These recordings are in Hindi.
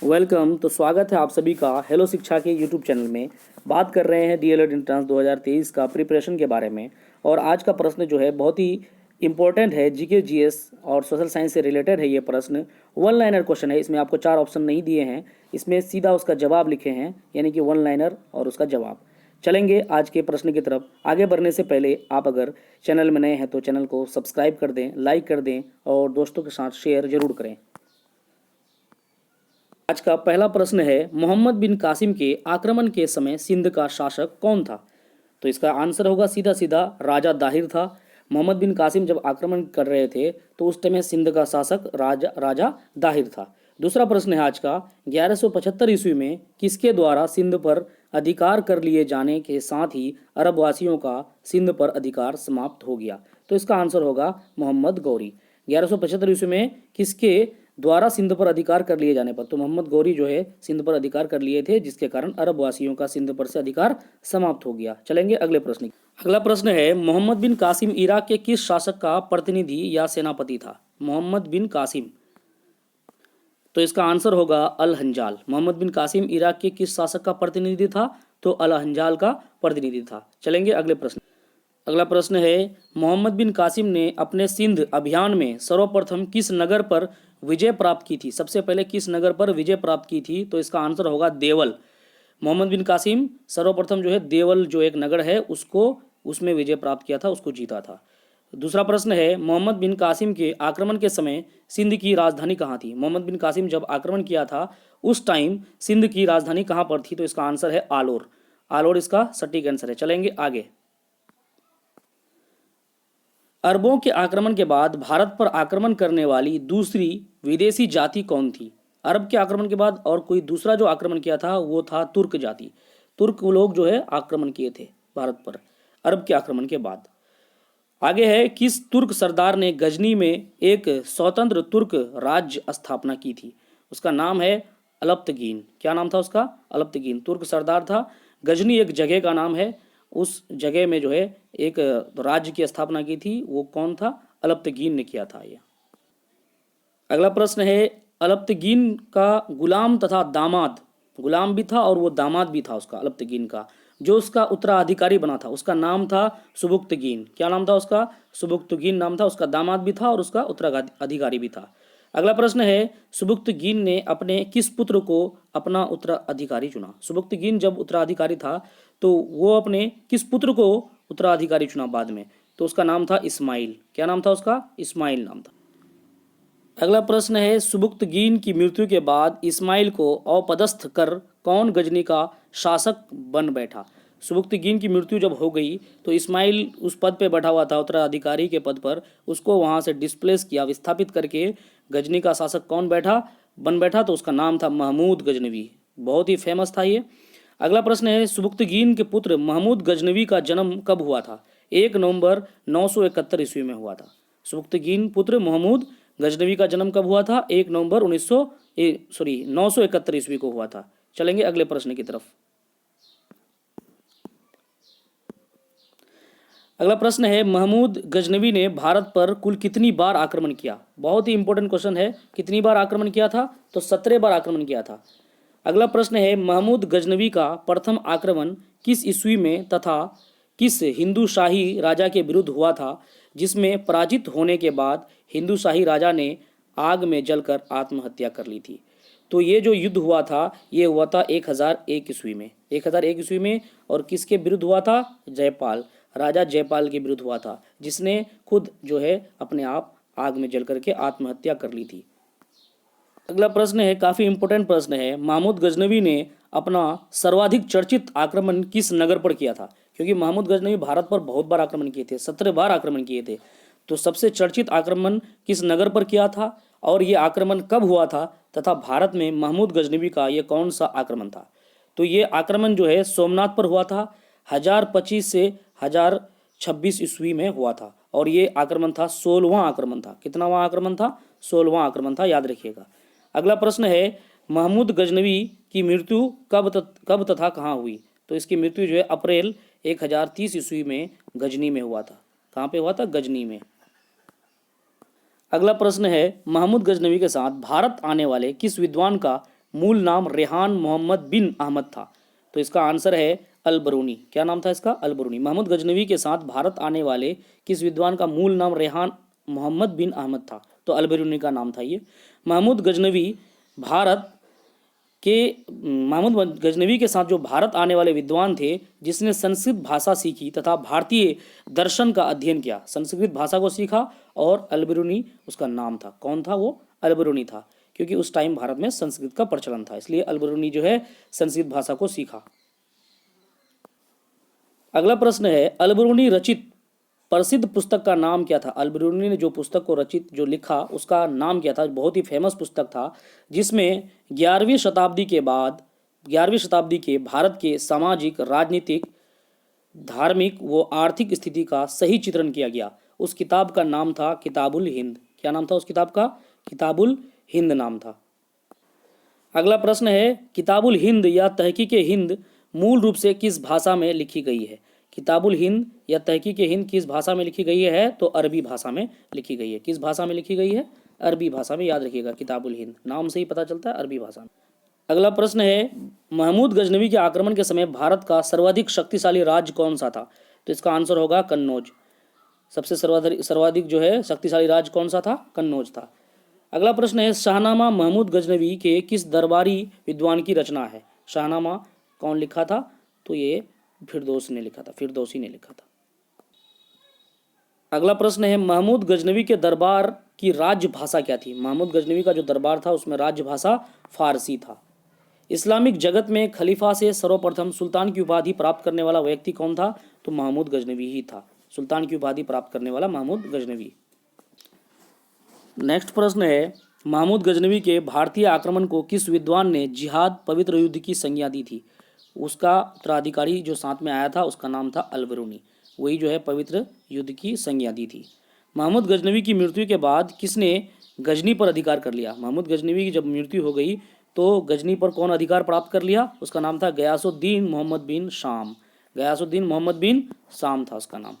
वेलकम। तो स्वागत है आप सभी का हेलो शिक्षा के यूट्यूब चैनल में। बात कर रहे हैं डीएलएड एंट्रेंस 2023 का प्रिपरेशन के बारे में। और आज का प्रश्न जो है बहुत ही इंपॉर्टेंट है, जीके जीएस और सोशल साइंस से रिलेटेड है। ये प्रश्न वन लाइनर क्वेश्चन है। इसमें आपको 4 ऑप्शन नहीं दिए हैं, इसमें सीधा उसका जवाब लिखे हैं, यानी कि वन लाइनर और उसका जवाब। चलेंगे आज के प्रश्न की तरफ। आगे बढ़ने से पहले आप अगर चैनल में नए हैं तो चैनल को सब्सक्राइब कर दें, लाइक कर दें और दोस्तों के साथ शेयर जरूर करें। आज का पहला प्रश्न है, मोहम्मद बिन कासिम के आक्रमण के समय सिंध का शासक कौन था? तो इसका आंसर होगा सीधा सीधा राजा दाहिर था। मोहम्मद बिन कासिम जब आक्रमण कर रहे थे तो उस टाइम सिंध का शासक राजा दाहिर था। दूसरा प्रश्न है आज का, 1175 ईस्वी में किसके द्वारा सिंध पर अधिकार कर लिए जाने के साथ ही अरब वासियों का सिंध पर अधिकार समाप्त हो गया? तो इसका आंसर होगा मोहम्मद गौरी। 1175 ईस्वी में किसके द्वारा सिंध पर अधिकार कर लिए जाने पर? तो मोहम्मद गौरी जो है सिंध पर अधिकार कर लिए थे, जिसके कारण अरब वासियों का सिंध पर से अधिकार समाप्त हो गया। चलेंगे अगले प्रश्न की। अगला प्रश्न है, मोहम्मद बिन कासिम इराक के किस शासक का प्रतिनिधि या सेनापति था? मोहम्मद बिन कासिम, तो इसका आंसर होगा अल हंजाल। मोहम्मद बिन कासिम इराक के किस शासक का प्रतिनिधि था? तो अल हंजाल का प्रतिनिधि था। चलेंगे अगले प्रश्न। अगला प्रश्न है, मोहम्मद बिन कासिम ने अपने सिंध अभियान में सर्वप्रथम किस नगर पर विजय प्राप्त की थी? सबसे पहले किस नगर पर विजय प्राप्त की थी? तो इसका आंसर होगा देवल। मोहम्मद बिन कासिम सर्वप्रथम जो है देवल जो एक नगर है उसमें विजय प्राप्त किया था, उसको जीता था। दूसरा प्रश्न है, मोहम्मद बिन कासिम के आक्रमण के समय सिंध की राजधानी कहाँ थी? मोहम्मद बिन कासिम जब आक्रमण किया था उस टाइम सिंध की राजधानी कहाँ पर थी? तो इसका आंसर है आलोर। आलोर इसका सटीक आंसर है। चलेंगे आगे। अरबों के आक्रमण के बाद भारत पर आक्रमण करने वाली दूसरी विदेशी जाति कौन थी? अरब के आक्रमण के बाद और कोई दूसरा जो आक्रमण किया था वो था तुर्क जाति। तुर्क लोग जो है आक्रमण किए थे भारत पर अरब के आक्रमण के बाद। आगे है, किस तुर्क सरदार ने गजनी में एक स्वतंत्र तुर्क राज्य स्थापना की थी? उसका नाम है अलप्तगीन। क्या नाम था उसका? अलप्तगीन तुर्क सरदार था। गजनी एक जगह का नाम है, उस जगह में जो है एक राज्य की स्थापना की थी। वो कौन था? अलप्तगीन ने किया था। यह अगला प्रश्न है, अलप्तगीन का गुलाम तथा दामाद, गुलाम भी था और वो दामाद भी था उसका, अलप्तगीन का जो उसका उत्तराधिकारी बना था उसका नाम था सुबुक्तगीन। क्या नाम था उसका? सुबुक्तगीन नाम था। उसका दामाद भी था और उसका उत्तराधिकारी भी था। अगला प्रश्न है, सुबुक्तगीन ने अपने किस पुत्र को अपना उत्तराधिकारी चुना? सुबुक्तगीन जब उत्तराधिकारी था तो वो अपने किस पुत्र को उत्तराधिकारी चुना बाद में? तो उसका नाम था इस्माइल। क्या नाम था उसका? इस्माइल नाम था। अगला प्रश्न है, सुबुक्तगीन की मृत्यु के बाद इस्माइल को अपदस्थ कर कौन गजनी का शासक बन बैठा? सुबुक्तगीन की मृत्यु जब हो गई तो इस्माइल उस पद पे बैठा हुआ था, उत्तराधिकारी के पद पर, उसको वहां से डिस्प्लेस किया, विस्थापित करके गजनी का शासक कौन बन बैठा? तो उसका नाम था महमूद गजनवी। बहुत ही फेमस था ये। अगला प्रश्न है, सुबुक्तगीन के पुत्र महमूद गजनवी का जन्म कब हुआ था? 1 नवंबर 971 ईस्वी में हुआ था। सुबुक्तगीन पुत्र महमूद गजनवी का जन्म कब हुआ था? 1 नवंबर 971 ईस्वी को हुआ था। चलेंगे अगले प्रश्न की तरफ। अगला प्रश्न है, महमूद गजनवी ने भारत पर कुल कितनी बार आक्रमण किया? बहुत ही इंपॉर्टेंट क्वेश्चन है। कितनी बार आक्रमण किया था? तो 17 बार आक्रमण किया था। अगला प्रश्न है, महमूद गजनवी का प्रथम आक्रमण किस ईस्वी में तथा किस हिंदू शाही राजा के विरुद्ध हुआ था, जिसमें पराजित होने के बाद हिंदू शाही राजा ने आग में जलकर आत्महत्या कर ली थी? तो ये जो युद्ध हुआ था ये हुआ था 1001 ईस्वी में। 1001 ईस्वी में। और किसके विरुद्ध हुआ था? जयपाल, राजा जयपाल के विरुद्ध हुआ था, जिसने खुद जो है अपने आप आग में जल करके आत्महत्या कर ली थी। अगला प्रश्न है, काफ़ी इंपॉर्टेंट प्रश्न है, महमूद गजनवी ने अपना सर्वाधिक चर्चित आक्रमण किस नगर पर किया था? क्योंकि महमूद गजनवी भारत पर बहुत बार आक्रमण किए थे, 17 बार आक्रमण किए थे। तो सबसे चर्चित आक्रमण किस नगर पर किया था और ये आक्रमण कब हुआ था, तथा भारत में महमूद गजनवी का ये कौन सा आक्रमण था? तो ये आक्रमण जो है सोमनाथ पर हुआ था। 1025 से 1026 ईस्वी में हुआ था और ये आक्रमण था 16वां आक्रमण था। कितनावां आक्रमण था? 16वां आक्रमण था, याद रखिएगा। अगला प्रश्न है, महमूद गजनवी की मृत्यु कब तथा कहाँ हुई? तो इसकी मृत्यु जो है अप्रैल 1030 ईस्वी में गजनी में हुआ था। कहाँ पे हुआ था? गजनी में। अगला प्रश्न है, महमूद गजनवी के साथ भारत आने वाले किस विद्वान का मूल नाम रेहान मोहम्मद बिन अहमद था? तो इसका आंसर है अल-बरूनी। क्या नाम था इसका? अल-बरूनी। महमूद गजनवी के साथ भारत आने वाले किस विद्वान का मूल नाम रेहान मोहम्मद बिन अहमद था? तो अल-बरूनी का नाम था ये। महमूद गजनवी भारत के महमूद गजनवी के साथ जो भारत आने वाले विद्वान थे जिसने संस्कृत भाषा सीखी तथा भारतीय दर्शन का अध्ययन किया, संस्कृत भाषा को सीखा, और अल-बरूनी उसका नाम था। कौन था वो? अल-बरूनी था, क्योंकि उस टाइम भारत में संस्कृत का प्रचलन था, इसलिए अल-बरूनी जो है संस्कृत भाषा को सीखा। अगला प्रश्न है, अल-बरूनी रचित प्रसिद्ध पुस्तक का नाम क्या था? अल-बरूनी ने जो पुस्तक को रचित जो लिखा उसका नाम क्या था? बहुत ही फेमस पुस्तक था जिसमें 11वीं शताब्दी के भारत के सामाजिक, राजनीतिक, धार्मिक व आर्थिक स्थिति का सही चित्रण किया गया। उस किताब का नाम था किताबुल हिंद। क्या नाम था उस किताब का? किताबुल हिंद नाम था। अगला प्रश्न है, किताबुल हिंद या तहकीक हिंद मूल रूप से किस भाषा में लिखी गई है? किताबुल हिंद या तहकीक हिंद किस भाषा में लिखी गई है? तो अरबी भाषा में लिखी गई है। किस भाषा में लिखी गई है? अरबी भाषा में। याद रखिएगा, किताबुल हिंद नाम से ही पता चलता है, अरबी भाषा में। अगला प्रश्न है, महमूद गजनवी के आक्रमण के समय भारत का सर्वाधिक शक्तिशाली राज्य कौन सा था? तो इसका आंसर होगा कन्नौज। सबसे सर्वाधिक जो है शक्तिशाली राज्य कौन सा था? कन्नौज था। अगला प्रश्न है, शाहनामा महमूद गजनवी के किस दरबारी विद्वान की रचना है? शाहनामा कौन लिखा था? तो ये फिरदौसी ने लिखा था। अगला प्रश्न है, महमूद गजनवी के दरबार की राज्य भाषा क्या थी? महमूद गजनवी का जो दरबार था उसमें राज्य भाषा फारसी था। इस्लामिक जगत में खलीफा से सर्वप्रथम सुल्तान की उपाधि प्राप्त करने वाला व्यक्ति कौन था? तो महमूद गजनवी ही था। सुल्तान की उपाधि प्राप्त करने वाला महमूद गजनवी। नेक्स्ट प्रश्न है, महमूद गजनवी के भारतीय आक्रमण को किस विद्वान ने जिहाद पवित्र युद्ध की संज्ञा दी थी? उसका उत्तराधिकारी जो साथ में आया था उसका नाम था अल-बरूनी। वही जो है पवित्र युद्ध की संज्ञा दी थी। महमूद गजनवी की मृत्यु के बाद किसने गजनी पर अधिकार कर लिया? महमूद गजनवी की जब मृत्यु हो गई तो गजनी पर कौन अधिकार प्राप्त कर लिया? उसका नाम था गयासुद्दीन मोहम्मद बिन शाम। गयासुद्दीन मोहम्मद बिन शाम था उसका नाम।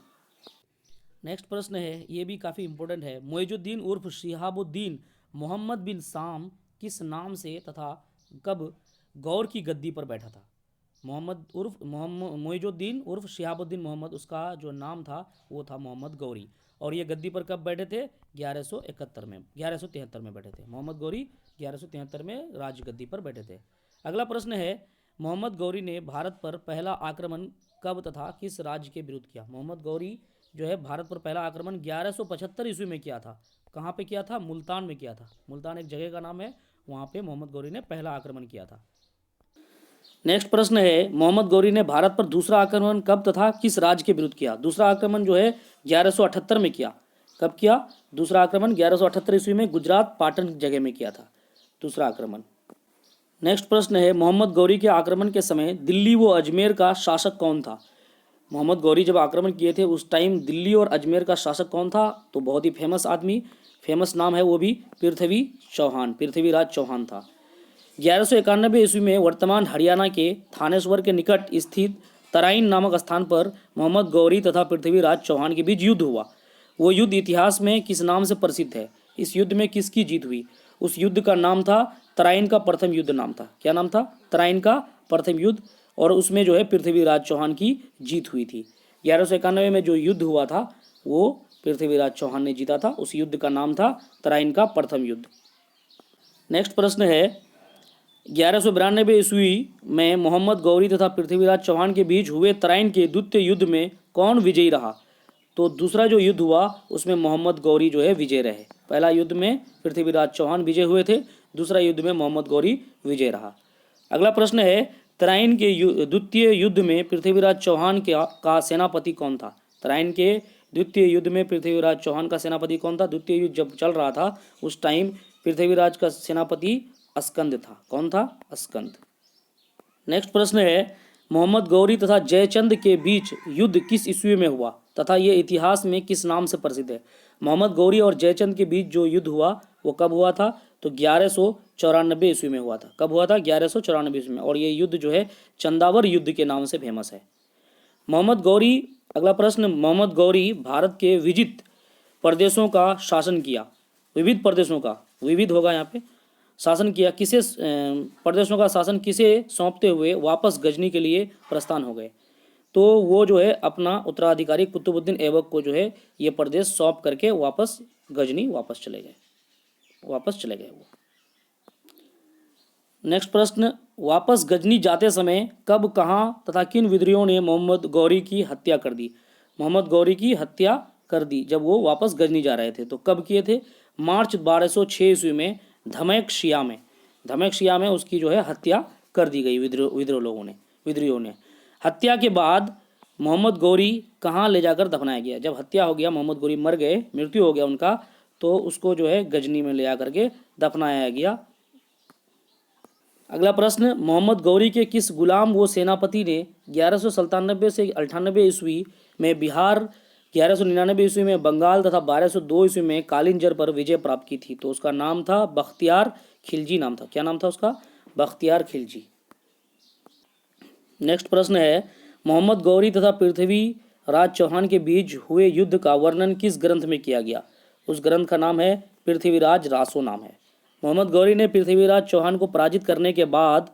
नेक्स्ट प्रश्न है, ये भी काफ़ी इंपॉर्टेंट है। मुइजुद्दीन उर्फ शिहाबुद्दीन मोहम्मद बिन शाम किस नाम से तथा कब गौर की गद्दी पर बैठा था? मुइजुद्दीन उर्फ शिहाबुद्दीन मोहम्मद, उसका जो नाम था वो था मोहम्मद गौरी। और ये गद्दी पर कब बैठे थे? 1173 में बैठे थे। मोहम्मद गौरी 1173 में राज गद्दी पर बैठे थे। अगला प्रश्न है, मोहम्मद गौरी ने भारत पर पहला आक्रमण कब तथा किस राज्य के विरुद्ध किया? मोहम्मद गौरी जो है भारत पर पहला आक्रमण 1175 ईस्वी में किया था। कहाँ पे किया था? मुल्तान में किया था। मुल्तान एक जगह का नाम है, वहाँ पे मोहम्मद गौरी ने पहला आक्रमण किया था। नेक्स्ट प्रश्न है, मोहम्मद गौरी ने भारत पर दूसरा आक्रमण कब तथा किस राज्य के विरुद्ध किया? दूसरा आक्रमण जो है 1178 में किया। कब किया दूसरा आक्रमण? 1178 ईस्वी में गुजरात पाटन जगह में किया था दूसरा आक्रमण। नेक्स्ट प्रश्न है, मोहम्मद गौरी के आक्रमण के समय दिल्ली व अजमेर का शासक कौन था? मोहम्मद गौरी जब आक्रमण किए थे उस टाइम दिल्ली और अजमेर का शासक कौन था? तो बहुत ही फेमस आदमी, फेमस नाम है, वो भी पृथ्वीराज चौहान था। 1191 ईस्वी में वर्तमान हरियाणा के थानेश्वर के निकट स्थित तराइन नामक स्थान पर मोहम्मद गौरी तथा पृथ्वीराज चौहान के बीच युद्ध हुआ। वो युद्ध इतिहास में किस नाम से प्रसिद्ध है? इस युद्ध में किसकी जीत हुई? उस युद्ध का नाम था तराइन का प्रथम युद्ध नाम था। क्या नाम था? तराइन का प्रथम युद्ध। और उसमें जो है पृथ्वीराज चौहान की जीत हुई थी। 1191 में जो युद्ध हुआ था वो पृथ्वीराज चौहान ने जीता था। उस युद्ध का नाम था तराइन का प्रथम युद्ध। नेक्स्ट प्रश्न है, 1192 ईस्वी में मोहम्मद गौरी तथा पृथ्वीराज चौहान के बीच हुए तराइन के द्वितीय युद्ध में कौन विजयी रहा? तो दूसरा जो युद्ध हुआ उसमें मोहम्मद गौरी जो है विजय रहे। पहला युद्ध में पृथ्वीराज चौहान विजय हुए थे, दूसरा युद्ध में मोहम्मद गौरी विजय रहा। अगला प्रश्न है, तराइन के द्वितीय युद्ध में पृथ्वीराज चौहान का सेनापति कौन था? तराइन के द्वितीय युद्ध में पृथ्वीराज चौहान का सेनापति कौन था? द्वितीय युद्ध जब चल रहा था उस टाइम पृथ्वीराज का सेनापति अस्कंद था। कौन था? अस्कंद। नेक्स्ट प्रश्न है, मोहम्मद गौरी तथा जयचंद के बीच युद्ध किस ईस्वी में हुआ तथा ये इतिहास में किस नाम से प्रसिद्ध है? मोहम्मद गौरी और जयचंद के बीच जो युद्ध हुआ वो कब हुआ था? तो 1194 ईस्वी में हुआ था। कब हुआ था? 1194 ईस्वी में। और ये युद्ध जो है चंदावर युद्ध के नाम से फेमस है। मोहम्मद गौरी, अगला प्रश्न, मोहम्मद गौरी भारत के विविध प्रदेशों का शासन किया। विविध प्रदेशों का, विविध होगा यहाँ पे, शासन किया, किसे प्रदेशों का शासन किसे सौंपते हुए वापस गजनी के लिए प्रस्थान हो गए? तो वो जो है अपना उत्तराधिकारी कुतुबुद्दीन ऐबक को जो है ये प्रदेश सौंप करके वापस गजनी वापस चले गए वो। नेक्स्ट प्रश्न, वापस गजनी जाते समय कब, कहाँ तथा किन विद्रोहियों ने मोहम्मद गौरी की हत्या कर दी? मोहम्मद गौरी की हत्या कर दी जब वो वापस गजनी जा रहे थे। तो कब किए थे? मार्च 1206 ईस्वी में धमक शिया में उसकी जो है हत्या कर दी गई विद्रोहियों ने। हत्या के बाद मोहम्मद गौरी कहाँ ले जाकर दफनाया गया? जब हत्या हो गया, मोहम्मद गौरी मर गए, मृत्यु हो गया उनका, तो उसको जो है गजनी में ले जाकर के दफनाया गया। अगला प्रश्न, मोहम्मद गौरी के किस गुलाम व सेनापति ने 1197 से 98 ईस्वी में बिहार, 1199 ईस्वी में बंगाल तथा 1202 ईस्वी में कालिंजर पर विजय प्राप्त की थी? तो उसका नाम था बख्तियार खिलजी नाम था। क्या नाम था उसका? बख्तियार खिलजी। नेक्स्ट प्रश्न है, मोहम्मद गौरी तथा पृथ्वीराज चौहान के बीच हुए युद्ध का वर्णन किस ग्रंथ में किया गया? उस ग्रंथ का नाम है पृथ्वीराज रासो नाम है। मोहम्मद गौरी ने पृथ्वीराज चौहान को पराजित करने के बाद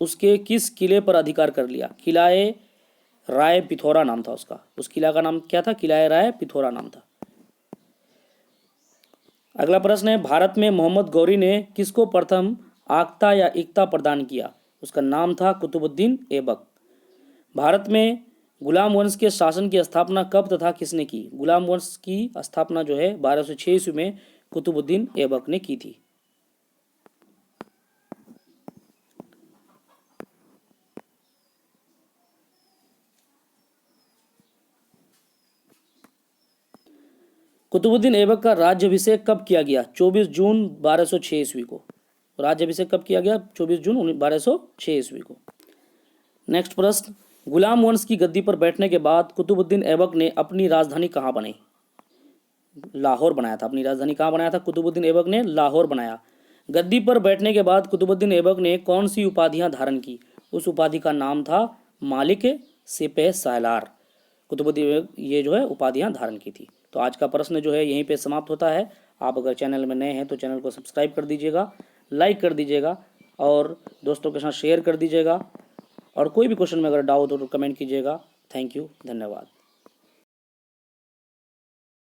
उसके किस किले पर अधिकार कर लिया? किलाए राय पिथौरा नाम था उसका। उस किला का नाम क्या था? किलाए राय पिथौरा नाम था। अगला प्रश्न है, भारत में मोहम्मद गौरी ने किसको प्रथम आक्ता या इक्ता प्रदान किया? उसका नाम था कुतुबुद्दीन ऐबक। भारत में गुलाम वंश के शासन की स्थापना कब तथा किसने की? गुलाम वंश की स्थापना जो है 1206 ईस्वी में कुतुबुद्दीन ऐबक ने की थी। कुतुबुद्दीन ऐबक का राज्याभिषेक कब किया गया? 24 जून 1206 ईस्वी को। राज्याभिषेक कब किया गया? 24 जून 1206 ईस्वी को। नेक्स्ट प्रश्न, गुलाम वंश की गद्दी पर बैठने के बाद कुतुबुद्दीन ऐबक ने अपनी राजधानी कहाँ बनाई? लाहौर बनाया था। अपनी राजधानी कहाँ बनाया था? कुतुबुद्दीन ऐबक ने लाहौर बनाया। गद्दी पर बैठने के बाद कुतुबुद्दीन ऐबक ने कौन सी उपाधियां धारण की? उस उपाधि का नाम था मालिक सिपह सालार। कुतुबुद्दीन ऐबक ये जो है उपाधियां धारण की थी। तो आज का प्रश्न जो है यहीं पे समाप्त होता है। आप अगर चैनल में नए हैं तो चैनल को सब्सक्राइब कर दीजिएगा, लाइक कर दीजिएगा और दोस्तों के साथ शेयर कर दीजिएगा। और कोई भी क्वेश्चन में अगर डाउट हो तो कमेंट कीजिएगा। थैंक यू, धन्यवाद।